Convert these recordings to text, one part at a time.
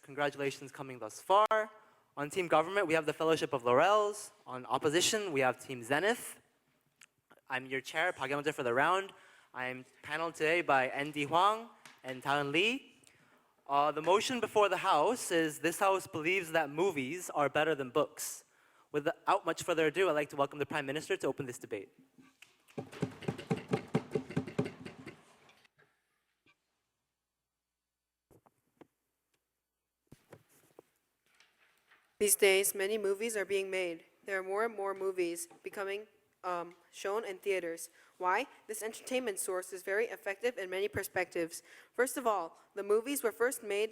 Congratulations coming thus far. On Team Government, we have the Fellowship of Laurels. On Opposition, we have Team Zenith. I'm your chair, Park Yeon-jae, for the round. I'm paneled today by ND Hwang and Taeun Lee. The motion before the House is this House believes that movies are better than books. Without much further ado, I'd like to welcome the Prime Minister to open this debate. These days, many movies are being made. There are more and more movies becoming shown in theaters. Why? This entertainment source is very effective in many perspectives. First of all, the movies were made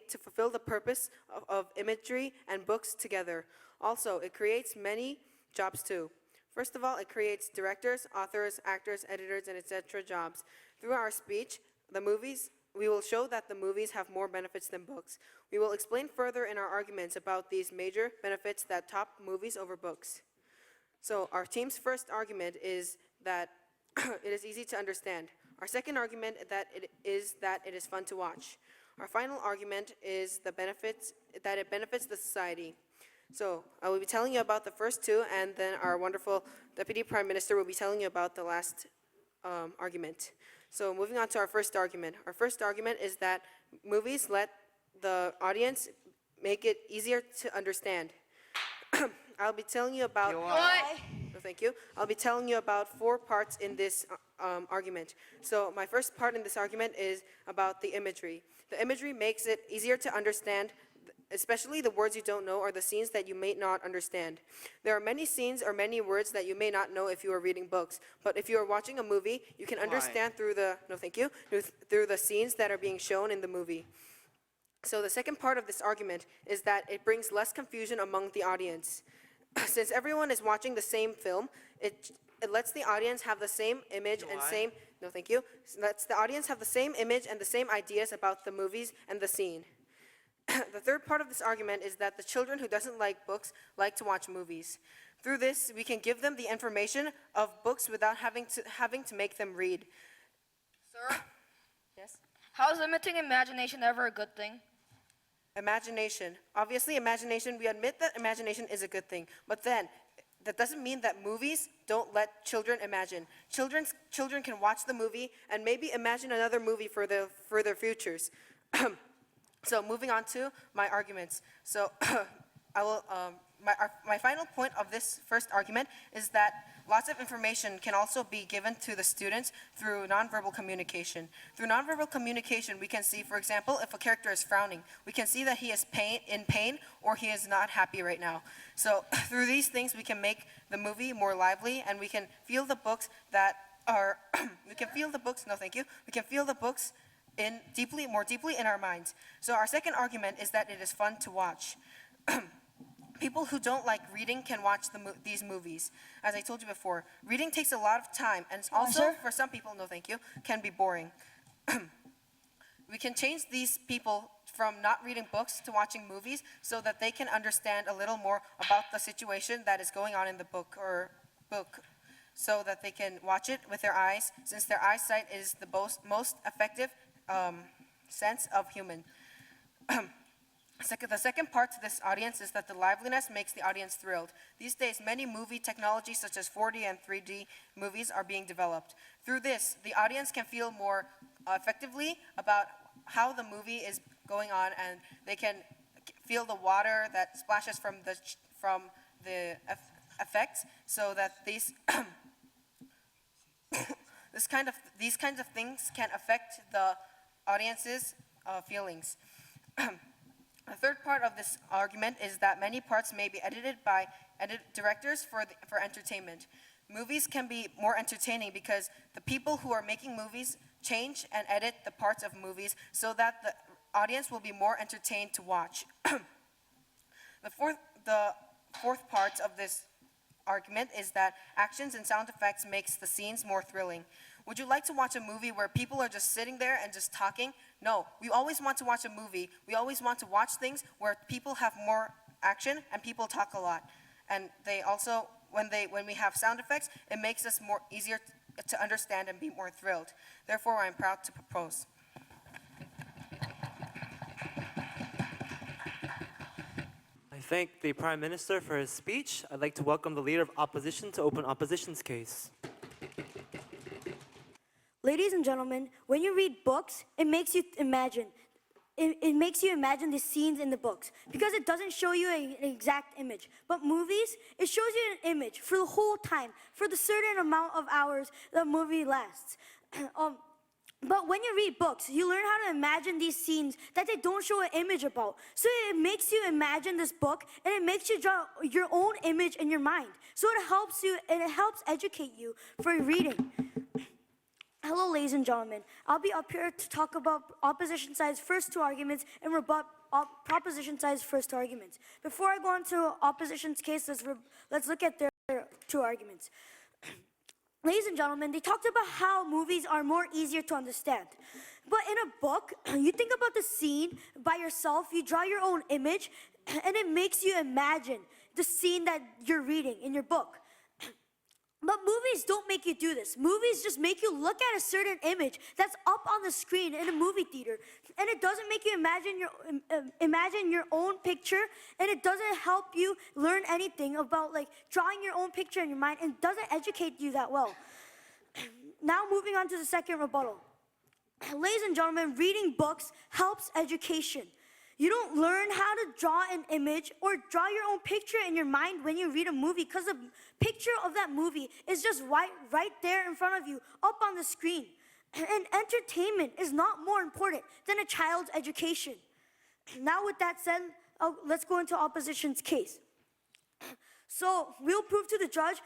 to fulfill the purpose of imagery and books together. Also, it creates many jobs too. First of all, it creates directors, authors, actors, editors, and etc. jobs. Through our speech, we will show that the movies have more benefits than books. We will explain further in our arguments about these major benefits that top movies over books. So our team's first argument is that it is easy to understand. Our second argument that it is fun to watch. Our final argument is that it benefits the society. So I will be telling you about the first two, and then our wonderful Deputy Prime Minister will be telling you about the last argument. So moving on to our first argument. Our first argument is that movies let the audience make it easier to understand. I'll be telling you about... No, thank you. I'll be telling you about 4 parts in this argument. So my first part in this argument is about the imagery. The imagery makes it easier to understand, especially the words you don't know or the scenes that you may not understand. There are many scenes or many words that you may not know if you are reading books, but if you are watching a movie, you can understand through the scenes that are being shown in the movie. So the second part of this argument is that it brings less confusion among the audience. Since everyone is watching the same film, it lets the audience have the same image lets the audience have the same image and the same ideas about the movies and the scene. The third part of this argument is that the children who doesn't like books like to watch movies. Through this, we can give them the information of books without having to make them read. Sir? Yes? How is limiting imagination ever a good thing? Imagination. Obviously, we admit that imagination is a good thing, but then that doesn't mean that movies don't let children imagine. Children can watch the movie and maybe imagine another movie for their futures. So moving on to my arguments. So my final point of this first argument is that lots of information can also be given to the students through nonverbal communication. Through nonverbal communication, we can see, for example, if a character is frowning, we can see that he is in pain or he is not happy right now. So through these things, we can make the movie more lively, and we can feel the books that are, we can feel the books more deeply in our minds. So our second argument is that it is fun to watch. People who don't like reading can watch these movies. As I told you before, reading takes a lot of time, and also for some people, can be boring. We can change these people from not reading books to watching movies so that they can understand a little more about the situation that is going on in the book, so that they can watch it with their eyes, since their eyesight is the most effective sense of human. The second part to this audience is that the liveliness makes the audience thrilled. These days, many movie technologies such as 4D and 3D movies are being developed. Through this, the audience can feel more effectively about how the movie is going on, and they can feel the water that splashes from the effects, so that these these kinds of things can affect the audience's feelings. The third part of this argument is that many parts may be edited by directors for entertainment. Movies can be more entertaining because the people who are making movies change and edit the parts of movies so that the audience will be more entertained to watch. The fourth part of this argument is that actions and sound effects makes the scenes more thrilling. Would you like to watch a movie where people are just sitting there and just talking? No, we always want to watch a movie. We always want to watch things where people have more action and people talk a lot. And they also, when we have sound effects, it makes us easier to understand and be more thrilled. Therefore, I am proud to propose. thank the Prime Minister for his speech. I'd like to welcome the Leader of Opposition to open opposition's case. Ladies and gentlemen, when you read books, it makes you imagine. It makes you imagine the scenes in the books because it doesn't show you an exact image. But movies, it shows you an image for the whole time, for the certain amount of hours the movie lasts. But when you read books, you learn how to imagine these scenes that they don't show an image about. So it makes you imagine this book, and it makes you draw your own image in your mind. So it helps you, and it helps educate you for reading. Hello, ladies and gentlemen. I'll be up here to talk about opposition side's first two arguments and rebut proposition side's first two arguments. Before I go on to opposition's case, let's look at their two arguments. Ladies and gentlemen, they talked about how movies are more easier to understand. But in a book, you think about the scene by yourself, you draw your own image, and it makes you imagine the scene that you're reading in your book. But movies don't make you do this. Movies just make you look at a certain image that's up on the screen in a movie theater. And it doesn't make you imagine your own picture, and it doesn't help you learn anything about like drawing your own picture in your mind, and doesn't educate you that well. Now moving on to the second rebuttal. Ladies and gentlemen, reading books helps education. You don't learn how to draw an image or draw your own picture in your mind when you read a movie, because the picture of that movie is just right there in front of you, up on the screen. And entertainment is not more important than a child's education. Now with that said, let's go into opposition's case. So we'll prove to the judge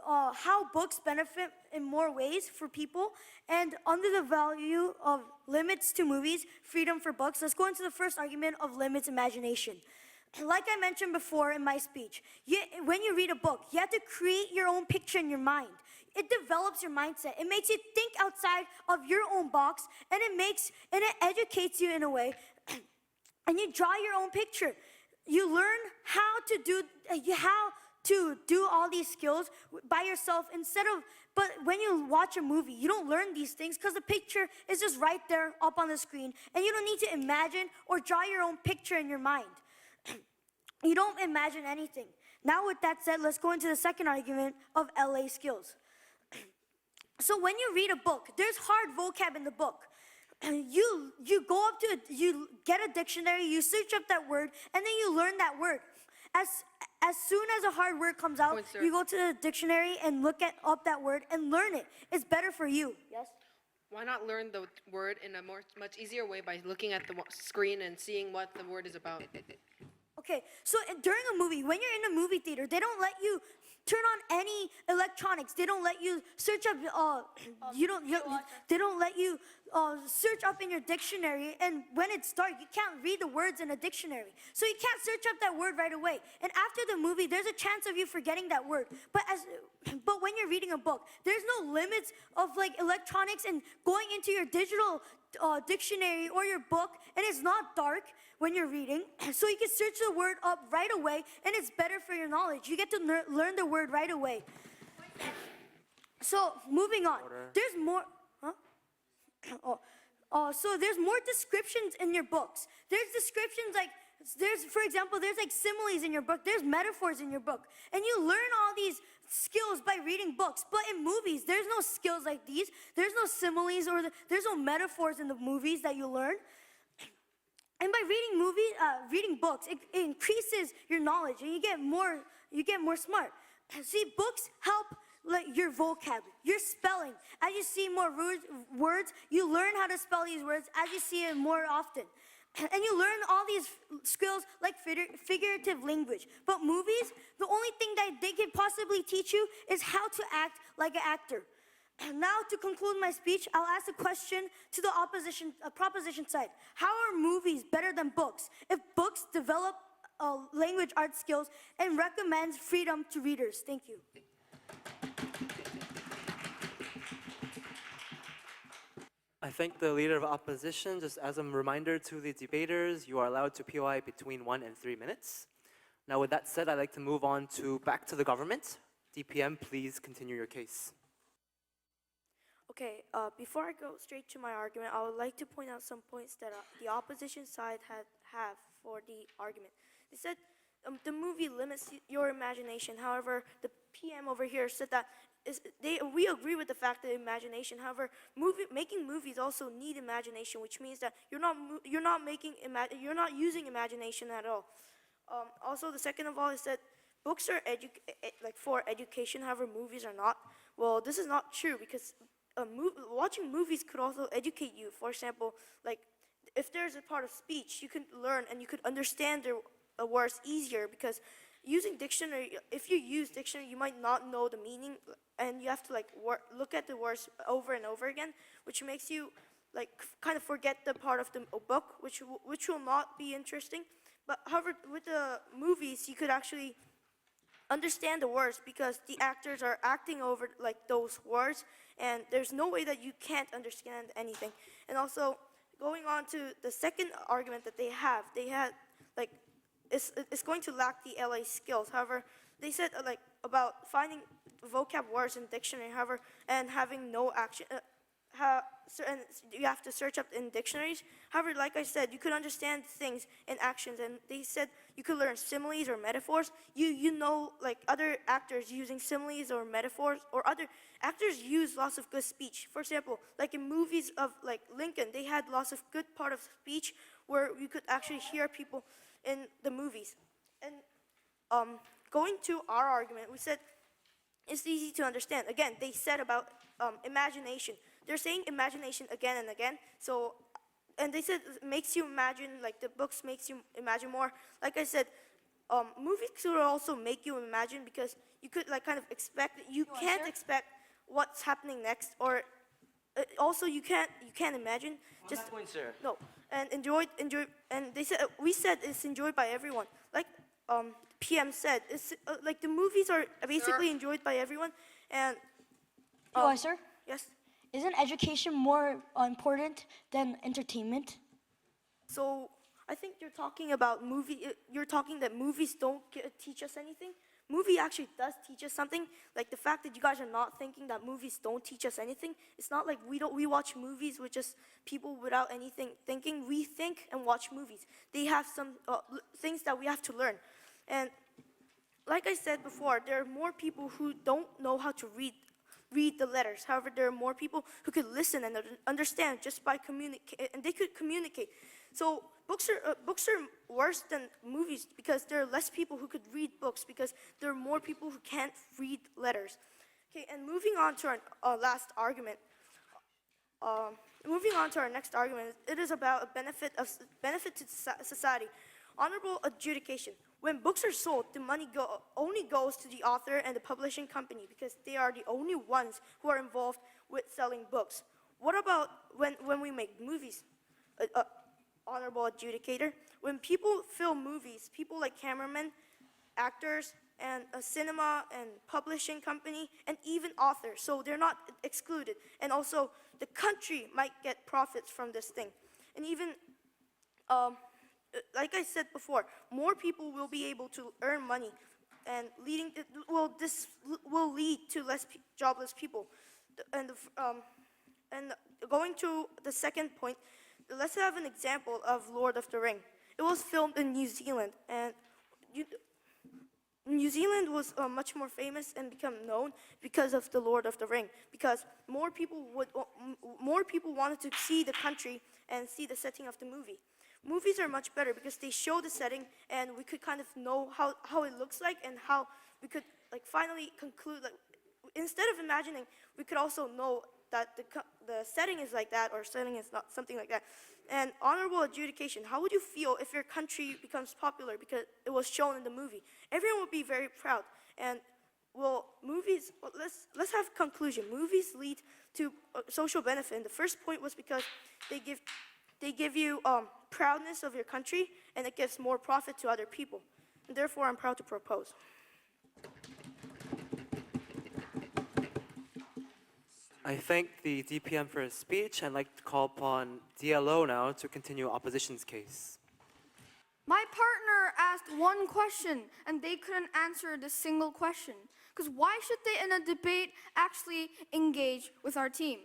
how books benefit in more ways for people, and under the value of limits to movies, freedom for books. Let's go into the first argument of limits imagination. Like I mentioned before in my speech, when you read a book, you have to create your own picture in your mind. It develops your mindset. It makes you think outside of your own box, and it educates you in a way, and you draw your own picture. You learn how to do all these skills by yourself but when you watch a movie, you don't learn these things because the picture is just right there up on the screen, and you don't need to imagine or draw your own picture in your mind. You don't imagine anything. Now with that said, let's go into the second argument of LA skills. So when you read a book, there's hard vocab in the book. You go up to it, you get a dictionary, you search up that word, and then you learn that word. As soon as a hard word comes out, you go to the dictionary and look up that word and learn it. It's better for you. Yes? Why not learn the word in a much easier way by looking at the screen and seeing what the word is about? Okay, so during a movie, when you're in a movie theater, they don't let you turn on any electronics. They don't let you search up. They don't let you search up in your dictionary. And when it's dark, you can't read the words in a dictionary, so you can't search up that word right away. And after the movie, there's a chance of you forgetting that word. But when you're reading a book, there's no limits of like electronics and going into your digital dictionary or your book, and it's not dark when you're reading, so you can search the word up right away, and it's better for your knowledge. You get to learn the word right away. So moving on, there's more. So there's more descriptions in your books. There's descriptions like for example, there's like similes in your book. There's metaphors in your book, and you learn all these skills by reading books. But in movies, there's no skills like these. There's no similes or there's no metaphors in the movies that you learn. And by reading books, it increases your knowledge, and you get more smart. See, books help like your vocab, your spelling. As you see more words, you learn how to spell these words as you see it more often. And you learn all these skills like figurative language. But movies, the only thing that they can possibly teach you is how to act like an actor. Now, to conclude my speech, I'll ask a question to the proposition side. How are movies better than books if books develop language arts skills and recommends freedom to readers? Thank you. I thank the Leader of Opposition. Just as a reminder to the debaters, you are allowed to POI between 1 and 3 minutes. Now, with that said, I'd like to move on back to the government. DPM, please continue your case. Okay, before I go straight to my argument, I would like to point out some points that the opposition side have for the argument. They said the movie limits your imagination. However, the PM over here said that we agree with the fact that imagination. However, making movies also need imagination, which means that you're not using imagination at all. Also, the second of all is that books are like for education. However, movies are not. Well, this is not true because watching movies could also educate you. For example, like if there's a part of speech, you can learn and you could understand the words easier because using dictionary, if you use dictionary, you might not know the meaning and you have to like look at the words over and over again, which makes you like kind of forget the part of the book, which will not be interesting. But however, with the movies, you could actually understand the words because the actors are acting over like those words, and there's no way that you can't understand anything. And also, going on to the second argument that they had like it's going to lack the LA skills. However, they said like about finding vocab words in dictionary. However, and having no action. And you have to search up in dictionaries. However, like I said, you could understand things in actions, and they said you could learn similes or metaphors. You know, like other actors using similes or metaphors, or other actors use lots of good speech. For example, like in movies of like Lincoln, they had lots of good part of speech where you could actually hear people in the movies. And going to our argument, we said it's easy to understand. Again, they said about imagination. They're saying imagination again and again. So, and they said it makes you imagine, like the books makes you imagine more. Like I said, movies could also make you imagine because you could like kind of expect, you can't expect what's happening next, or also you can't imagine. Just Point, sir. no, and enjoy, and they said we said it's enjoyed by everyone. Like PM said, it's like the movies are basically enjoyed by everyone, and Sir, yes. isn't education more important than entertainment? So I think you're talking about you're talking that movies don't teach us anything. Movie actually does teach us something. Like the fact that you guys are not thinking that movies don't teach us anything. It's not like we watch movies with just people without anything thinking. We think and watch movies. They have some things that we have to learn. And like I said before, there are more people who don't know how to read the letters. However, there are more people who could listen and understand just by communicate, and they could communicate. So books are worse than movies because there are less people who could read books because there are more people who can't read letters. Okay, and moving on to our last argument. Moving on to our next argument, it is about a benefit to society. Honorable adjudication. When books are sold, the money only goes to the author and the publishing company because they are the only ones who are involved with selling books. What about when we make movies? Honorable adjudicator. When people film movies, people like cameramen, actors, and a cinema and publishing company, and even authors, so they're not excluded. And also, the country might get profits from this thing. And even like I said before, more people will be able to earn money, and this will lead to less jobless people. And going to the second point, let's have an example of Lord of the Ring. It was filmed in New Zealand, and New Zealand was much more famous and become known because of the Lord of the Ring. Because more people wanted to see the country and see the setting of the movie. Movies are much better because they show the setting, and we could kind of know how it looks like, and how we could like finally conclude. Like instead of imagining, we could also know that the setting is like that, or setting is not something like that. And honorable adjudication. How would you feel if your country becomes popular because it was shown in the movie? Everyone would be very proud. And well, movies. Well, let's have conclusion. Movies lead to social benefit. And the first point was because they give you proudness of your country, and it gives more profit to other people. And therefore, I'm proud to propose. I thank the DPM for his speech. I'd like to call upon DLO now to continue opposition's case. My partner asked one question, and they couldn't answer the single question. Because why should they, in a debate, actually engage with our team?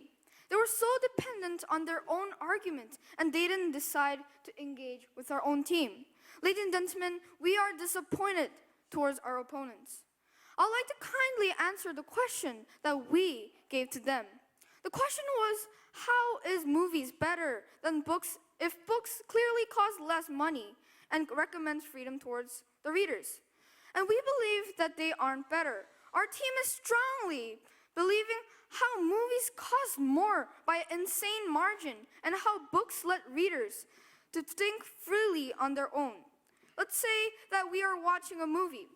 They were so dependent on their own argument, and they didn't decide to engage with our own team. Ladies and gentlemen, we are disappointed towards our opponents. I'd like to kindly answer the question that we gave to them. The question was, how is movies better than books if books clearly cost less money and recommends freedom towards the readers? And we believe that they aren't better. Our team is strongly believing how movies cost more by an insane margin and how books let readers to think freely on their own. Let's say that we are watching a movie.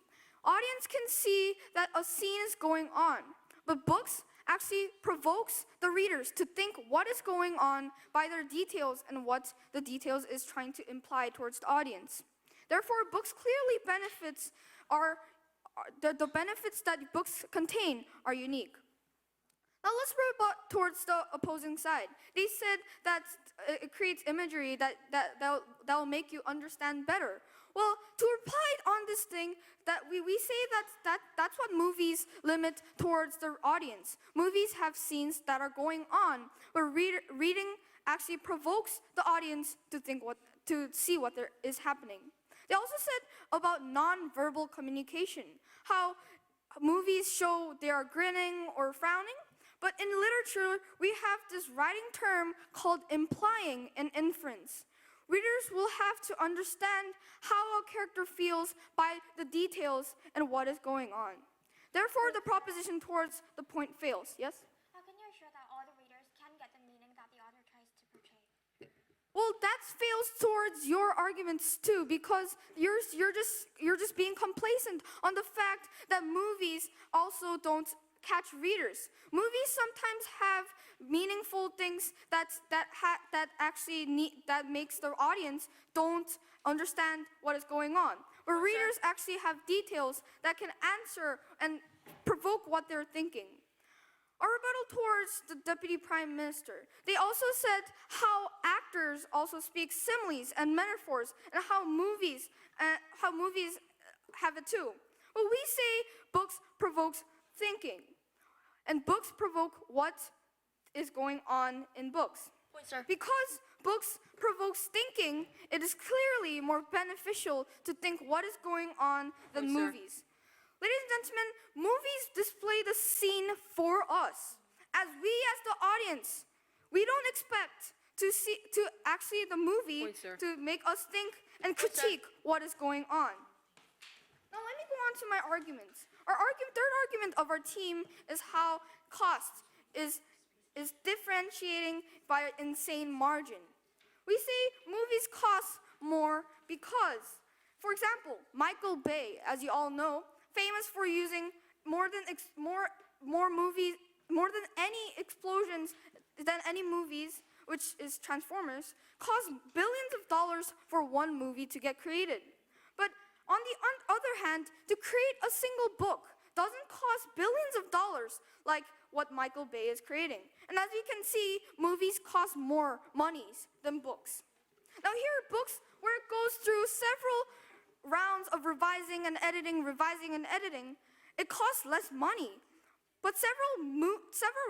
Audience can see that a scene is going on, but books actually provokes the readers to think what is going on by their details and what the details is trying to imply towards the audience. Therefore, books clearly benefits the benefits that books contain are unique. Now let's rebut towards the opposing side. They said that it creates imagery that'll make you understand better. Well, to reply on this thing, that we say that's what movies limit towards the audience. Movies have scenes that are going on, where reading actually provokes the audience to see what there is happening. They also said about non-verbal communication, how movies show they are grinning or frowning, but in literature, we have this writing term called implying an inference. Readers will have to understand how a character feels by the details and what is going on. Therefore, the proposition towards the point fails, yes? How can you assure that all the readers can get the meaning that the author tries to portray? Well, that fails towards your arguments too, because you're just being complacent on the fact that movies also don't catch readers. Movies sometimes have meaningful things that makes the audience don't understand what is going on. But readers actually have details that can answer and provoke what they're thinking. A rebuttal towards the Deputy Prime Minister. They also said how actors also speak similes and metaphors, and how movies have it too. Well, we say books provokes thinking, and books provoke what is going on in books. Point, sir. Because books provokes thinking, it is clearly more beneficial to think what is going on than Point, sir. movies. Ladies and gentlemen, movies display the scene for us. As the audience, we don't expect to see the movie Point, sir. to make us think and Point, sir. critique what is going on. Now let me go on to my arguments. Third argument of our team is how cost is differentiating by an insane margin. We say movies cost more because, for example, Michael Bay, as you all know, famous for using more than any explosions than any movies, which is Transformers, cost billions of dollars for one movie to get created. But on the other hand, to create a single book doesn't cost billions of dollars like what Michael Bay is creating. And as you can see, movies cost more monies than books. Now here are books where it goes through several rounds of revising and editing, it costs less money. But several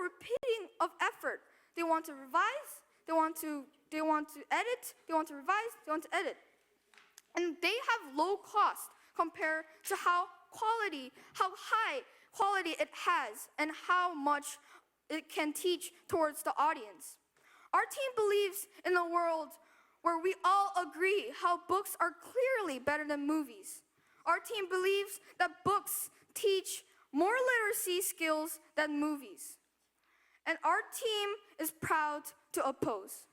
repeating of effort. They want to revise, they want to edit, they want to revise, they want to edit. And they have low cost compared to how high quality it has and how much it can teach towards the audience. Our team believes in a world where we all agree how books are clearly better than movies. Our team believes that books teach more literacy skills than movies. And our team is proud to oppose.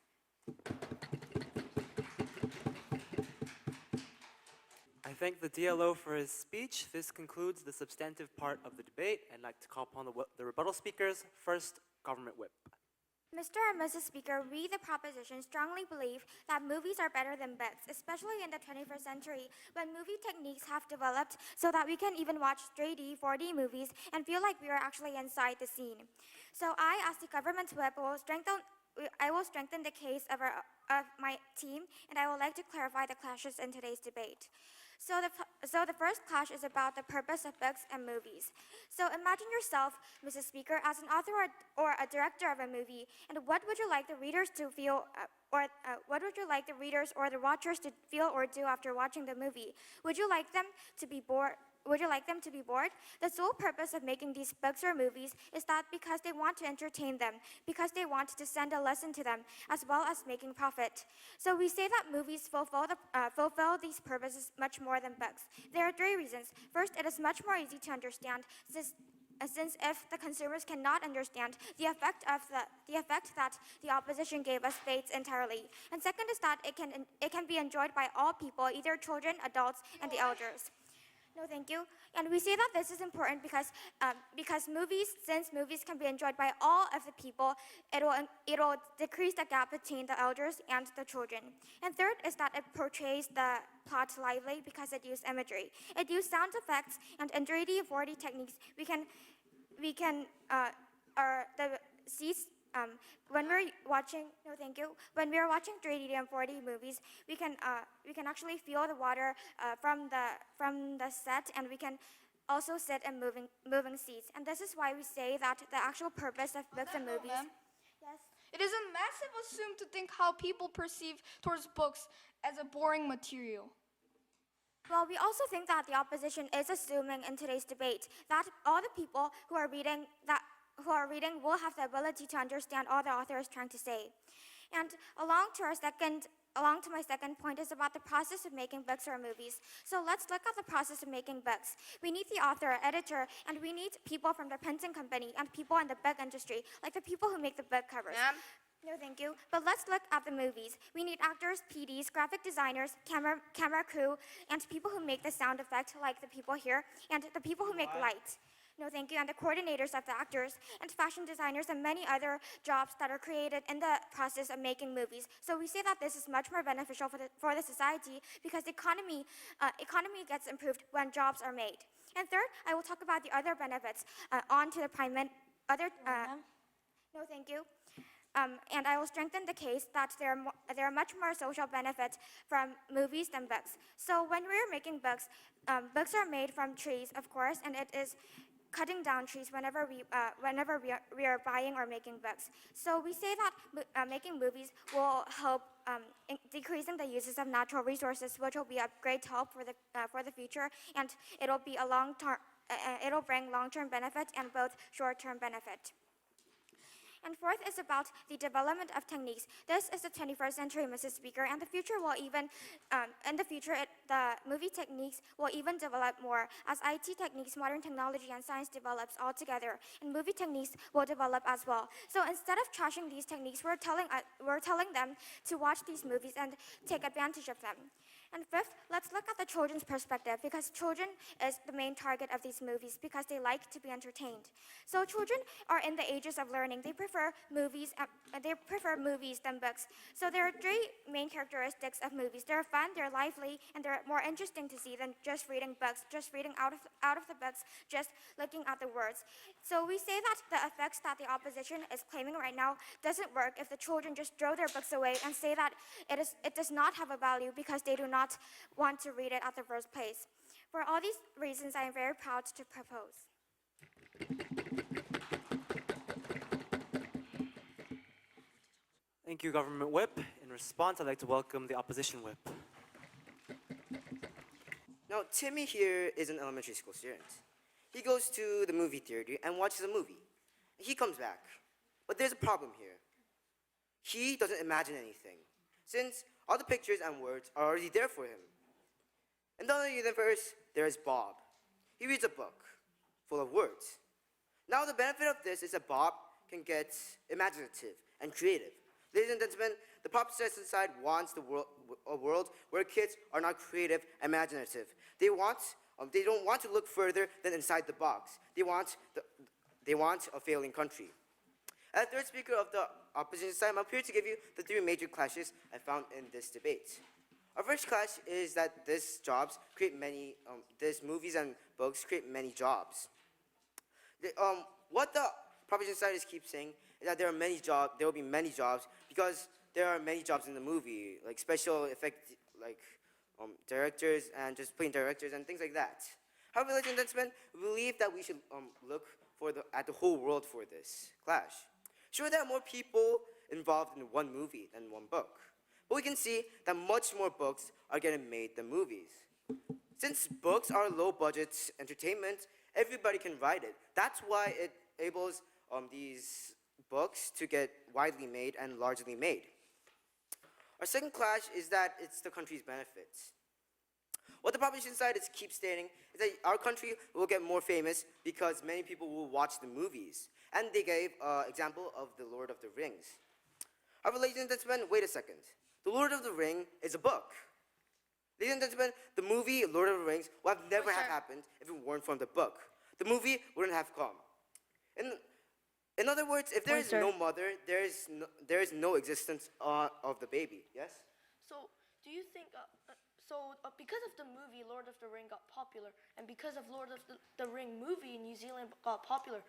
I thank the DLO for his speech. This concludes the substantive part of the debate. I'd like to call upon the rebuttal speakers. First, Government Whip. Mr. and Mrs. Speaker, we, the proposition, strongly believe that movies are better than books, especially in the 21st century, when movie techniques have developed so that we can even watch 3D, 4D movies and feel like we are actually inside the scene. So I, as the government whip, will strengthen the case of of my team, and I would like to clarify the clashes in today's debate. So the first clash is about the purpose of books and movies. So imagine yourself, Mrs. Speaker, as an author or a director of a movie, and what would you like the readers to feel, what would you like the readers or the watchers to feel or do after watching the movie? Would you like them to be bored? Would you like them to be bored? The sole purpose of making these books or movies is that because they want to entertain them, because they want to send a lesson to them, as well as making profit. So we say that movies fulfill these purposes much more than books. There are three reasons. First, it is much more easy to understand since if the consumers cannot understand the effect that the opposition gave us fades entirely. And second is that it can be enjoyed by all people, either children, adults, and the elders. No, thank you. And we say that this is important because since movies can be enjoyed by all of the people, it'll decrease the gap between the elders and the children. And third is that it portrays the plot lively because it uses imagery. It uses sound effects and in 3D 4D techniques. When we're watching, no, thank you. When we're watching 3D and 4D movies, we can actually feel the water from the set, and we can also sit in moving seats. And this is why we say that the actual purpose of books and movies. Ma'am, Yes. it is a massive assume to think how people perceive towards books as a boring material. Well, we also think that the opposition is assuming in today's debate that all the people who are reading will have the ability to understand all the author is trying to say. And along to my second point is about the process of making books or movies. So let's look at the process of making books. We need the author, editor, and we need people from the printing company and people in the book industry, like the people who make the book covers. Ma'am? No, thank you. But let's look at the movies. We need actors, PDs, graphic designers, camera crew, and people who make the sound effect, like the people here, and the people who make lights. No, thank you. And the coordinators of the actors, and fashion designers, and many other jobs that are created in the process of making movies. So we say that this is much more beneficial for the society because the economy gets improved when jobs are made. And third, I will talk about the other benefits. On to the no, thank you. And I will strengthen the case that there are much more social benefits from movies than books. So when we're making books, books are made from trees, of course, and it is cutting down trees whenever we are buying or making books. So we say that making movies will help in decreasing the uses of natural resources, which will be a great help for the future, and it'll be a it'll bring long-term benefit and both short-term benefit. And fourth is about the development of techniques. This is the 21st century, Mrs. Speaker, and the future will even, the movie techniques will even develop more. As IT techniques, modern technology, and science develops all together, and movie techniques will develop as well. So instead of trashing these techniques, we're telling them to watch these movies and take advantage of them. And fifth, let's look at the children's perspective, because children is the main target of these movies because they like to be entertained. So children are in the ages of learning. They prefer movies than books. So there are three main characteristics of movies. They're fun, they're lively, and they're more interesting to see than just reading books, just reading out of the books, just looking at the words. So we say that the effects that the opposition is claiming right now doesn't work if the children just throw their books away and say that it does not have a value because they do not want to read it at the first place. For all these reasons, I am very proud to propose. Thank you, Government Whip. In response, I'd like to welcome the Opposition Whip. Now, Timmy here is an elementary school student. He goes to the movie theater and watches a movie. He comes back. But there's a problem here. He doesn't imagine anything, since all the pictures and words are already there for him. And then first, there is Bob. He reads a book full of words. Now, the benefit of this is that Bob can get imaginative and creative. Ladies and gentlemen, the proposition side wants a world where kids are not creative and imaginative. They don't want to look further than inside the box. They want a failing country. As third speaker of the opposition side, I'm here to give you the three major clashes I found in this debate. Our first clash is that these movies and books create many jobs. What the proposition side keeps saying is that there will be many jobs because there are many jobs in the movie, like special effect, like directors and just plain directors and things like that. However, ladies and gentlemen, we believe that we should look at the whole world for this clash. Sure, there are more people involved in one movie than one book, but we can see that much more books are getting made than movies. Since books are low-budget entertainment, everybody can write it. That's why it enables these books to get widely made and largely made. Our second clash is that it's the country's benefits. What the proposition side keeps stating is that our country will get more famous because many people will watch the movies. And they gave an example of The Lord of the Rings. However, ladies and gentlemen, wait a second. The Lord of the Ring is a book. Ladies and gentlemen, the movie Lord of the Rings would have never have happened if it weren't from the book. The movie wouldn't have come. In other words, if there is no mother, there is no existence of the baby. Yes? So, do you think, because of the movie Lord of the Ring got popular, and because of Lord of the Ring movie, New Zealand got popular?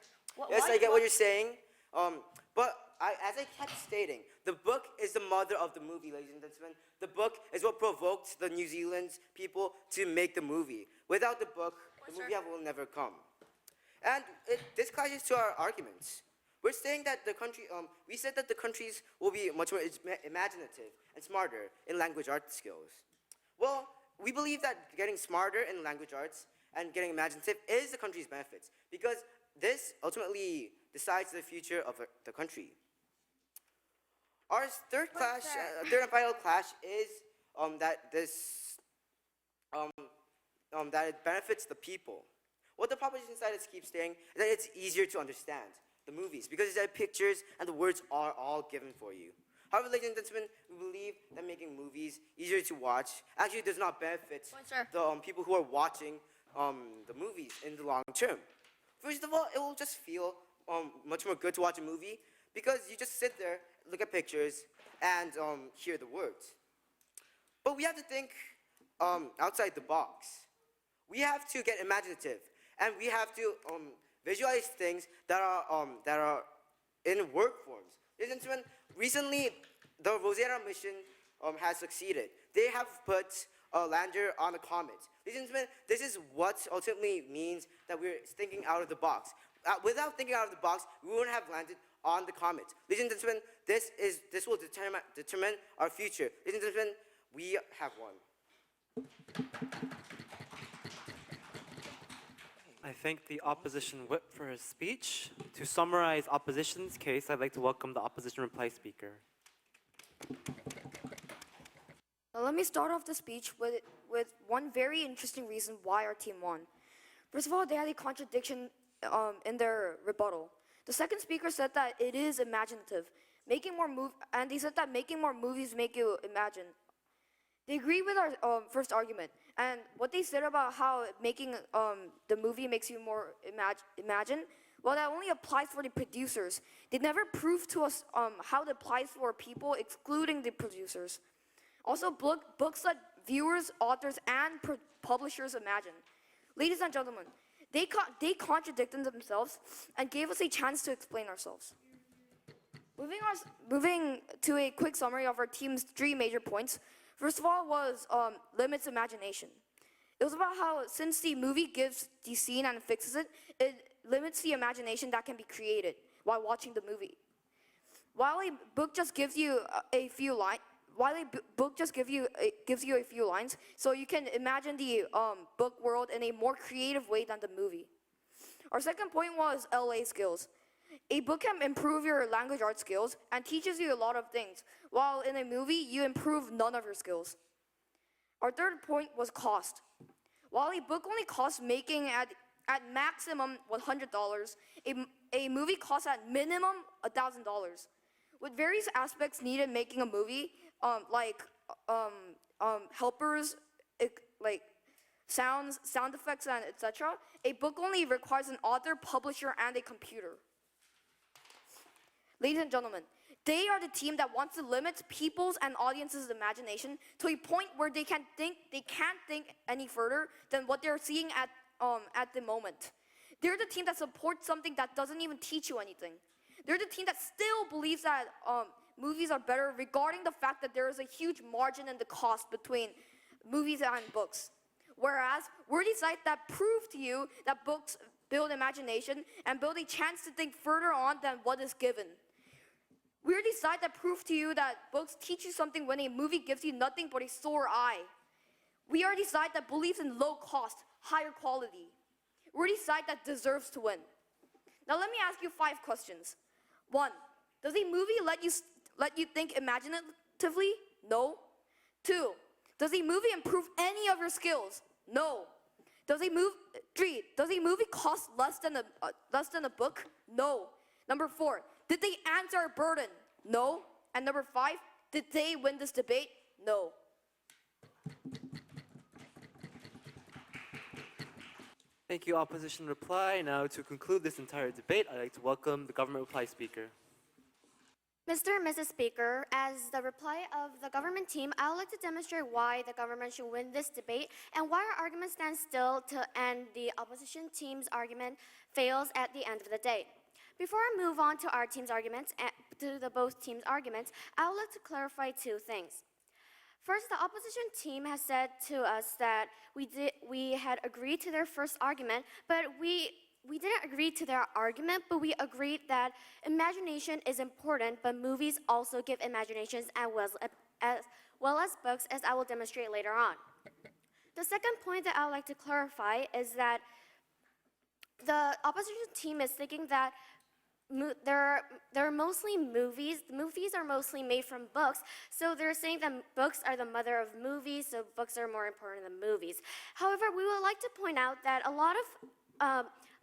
Yes, I get what you're saying. But as I kept stating, the book is the mother of the movie, ladies and gentlemen. The book is what provoked the New Zealand people to make the movie. Without the book, the movie will never come. And this clashes to our arguments. We're saying that we said that the countries will be much more imaginative and smarter in language arts skills. Well, we believe that getting smarter in language arts and getting imaginative is the country's benefits, because this ultimately decides the future of the country. Our third and final clash is that it benefits the people. What the proposition side keeps saying is that it's easier to understand the movies because it's got pictures and the words are all given for you. However, ladies and gentlemen, we believe that making movies easier to watch actually does not benefit the people who are watching the movies in the long term. First of all, it will just feel much more good to watch a movie because you just sit there, look at pictures, and hear the words. But we have to think outside the box. We have to get imaginative, and we have to visualize things that are in work forms. Ladies and gentlemen, recently the Rosetta mission has succeeded. They have put a lander on a comet. Ladies and gentlemen, this is what ultimately means that we're thinking out of the box. Without thinking out of the box, we wouldn't have landed on the comet. Ladies and gentlemen, this will determine our future. Ladies and gentlemen, we have won. I thank the opposition whip for his speech. To summarize opposition's case, I'd like to welcome the opposition reply speaker. Now let me start off the speech with one very interesting reason why our team won. First of all, they had a contradiction in their rebuttal. The second speaker said that it is imaginative, and he said that making more movies make you imagine. They agree with our first argument, and what they said about how making the movie makes you more imagine, well, that only applies for the producers. They never proved to us how it applies for people, excluding the producers. Also, books let viewers, authors, and publishers imagine. Ladies and gentlemen, they contradicted themselves and gave us a chance to explain ourselves. Moving to a quick summary of our team's 3 major points. First of all was limits imagination. It was about how since the movie gives the scene and fixes it, it limits the imagination that can be created while watching the movie. While a book just gives you a few lines, so you can imagine the book world in a more creative way than the movie. Our second point was LA skills. A book can improve your language arts skills and teaches you a lot of things, while in a movie, you improve none of your skills. Our third point was cost. While a book only costs making at maximum $100, a movie costs at minimum $1,000. With various aspects needed making a movie, like helpers, like sound effects, and etc., a book only requires an author, publisher, and a computer. Ladies and gentlemen, they are the team that wants to limit people's and audiences' imagination to a point where they can't think any further than what they're seeing at the moment. They're the team that supports something that doesn't even teach you anything. They're the team that still believes that movies are better regarding the fact that there is a huge margin in the cost between movies and books. Whereas we're the site that prove to you that books build imagination and build a chance to think further on than what is given. We're the site that prove to you that books teach you something when a movie gives you nothing but a sore eye. We are the site that believes in low cost, higher quality. We're the site that deserves to win. Now let me ask you 5 questions. 1, does a movie let you think imaginatively? No. 2, does a movie improve any of your skills? No. 3, does a movie cost less than a book? No. Number 4, did they answer our burden? No. And number 5, did they win this debate? No. Thank you, opposition reply. Now to conclude this entire debate, I'd like to welcome the government reply speaker. Mr. and Mrs. Speaker, as the reply of the government team, I would like to demonstrate why the government should win this debate and why our argument stands still and the opposition team's argument fails at the end of the day. Before I move on to our team's arguments, both teams' arguments, I would like to clarify 2 things. First, the opposition team has said to us that we had agreed to their first argument, but we didn't agree to their argument, but we agreed that imagination is important, but movies also give imaginations as well as books, as I will demonstrate later on. The second point that I would like to clarify is that the opposition team is thinking that they're mostly movies. The movies are mostly made from books, so they're saying that books are the mother of movies, so books are more important than movies. However, we would like to point out that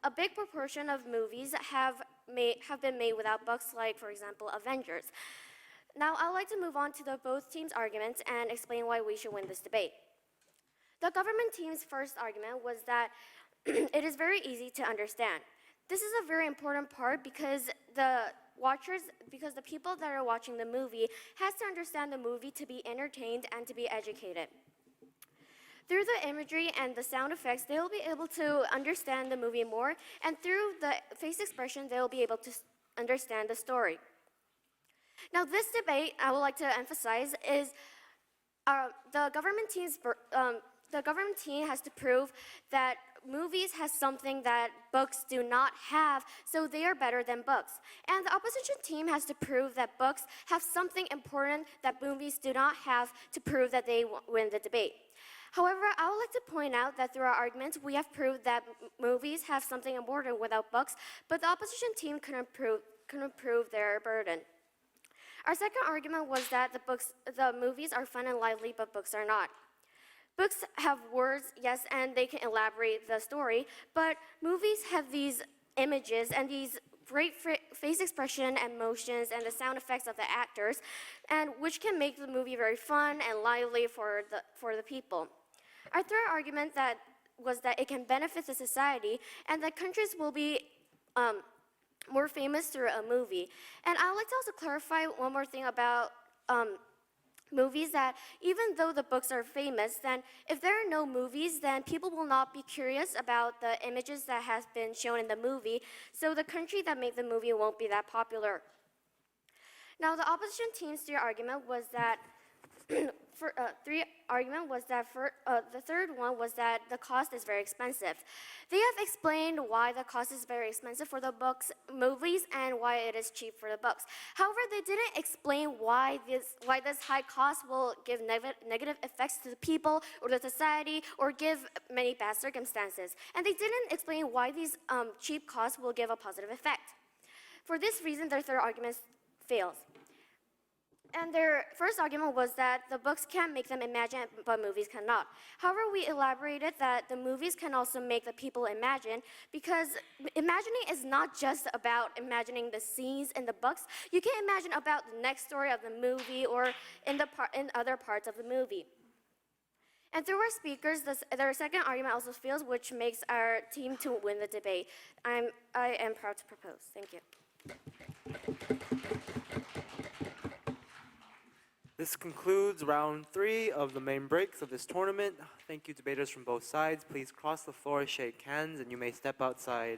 a big proportion of movies have been made without books, like, for example, Avengers. Now, I would like to move on to both teams' arguments and explain why we should win this debate. The government team's first argument was that it is very easy to understand. This is a very important part because the people that are watching the movie has to understand the movie to be entertained and to be educated. Through the imagery and the sound effects, they will be able to understand the movie more, and through the face expression, they will be able to understand the story. Now, this debate, I would like to emphasize, is the government team has to prove that movies has something that books do not have, so they are better than books. And the opposition team has to prove that books have something important that movies do not have to prove that they win the debate. However, I would like to point out that through our arguments, we have proved that movies have something important without books, but the opposition team couldn't prove their burden. Our second argument was that the movies are fun and lively, but books are not. Books have words, yes, and they can elaborate the story, but movies have these images and these great face expression and motions and the sound effects of the actors, and which can make the movie very fun and lively for the people. Our third argument was that it can benefit the society and that countries will be more famous through a movie. And I would like to also clarify one more thing about movies, that even though the books are famous, then if there are no movies, then people will not be curious about the images that has been shown in the movie, so the country that made the movie won't be that popular. Now, the opposition team's argument was that the third one was that the cost is very expensive. They have explained why the cost is very expensive for the movies and why it is cheap for the books. However, they didn't explain why this high cost will give negative effects to the people or the society or give many bad circumstances. And they didn't explain why these cheap costs will give a positive effect. For this reason, their third argument fails. And their first argument was that the books can make them imagine, but movies cannot. However, we elaborated that the movies can also make the people imagine, because imagining is not just about imagining the scenes in the books. You can imagine about the next story of the movie or in other parts of the movie. And through our speakers, their second argument also fails, which makes our team to win the debate. I am proud to propose. Thank you. This concludes round 3 of the main breaks of this tournament. Thank you, debaters from both sides. Please cross the floor, shake hands, and you may step outside.